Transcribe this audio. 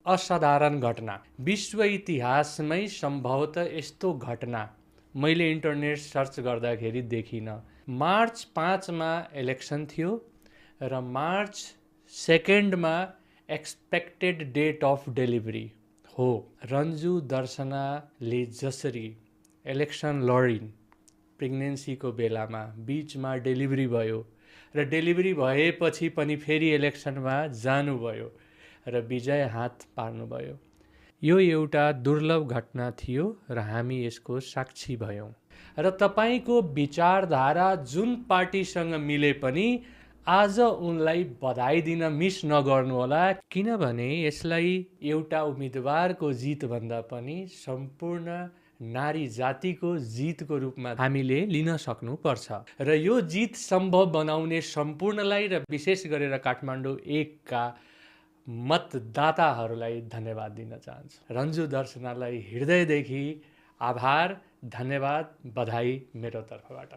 असाधारण घटना, विश्व इतिहासमै सम्भवतः यस्तो घटना मैले इन्टरनेट सर्च गर्दाखेरि देखिनँ। मार्च 5मा इलेक्सन थियो र मार्च 2मा एक्सपेक्टेड डेट अफ डेलिभरी हो। रन्जु दर्शनाले जसरी इलेक्सन लडिन् प्रेग्नेन्सीको बेलामा, बिचमा डेलिभरी भयो र डेलिभरी भएपछि पनि फेरि इलेक्सनमा जानुभयो र विजय हात पार्नुभयो। यो एउटा दुर्लभ घटना थियो र हामी यसको साक्षी भयौँ। र तपाईँको विचारधारा जुन पार्टीसँग मिले पनि आज उनलाई बधाई दिन मिस नगर्नुहोला, किनभने यसलाई एउटा उम्मेदवारको जितभन्दा पनि सम्पूर्ण नारी जातिको जितको रूपमा हामीले लिन सक्नुपर्छ। र यो जित सम्भव बनाउने सम्पूर्णलाई र विशेष गरेर काठमाडौँ 1का मतदाताहरूलाई धन्यवाद दिन चाहन्छु। रन्जु दर्शनालाई हृदयदेखि आभार, धन्यवाद, बधाई मेरो तर्फबाट।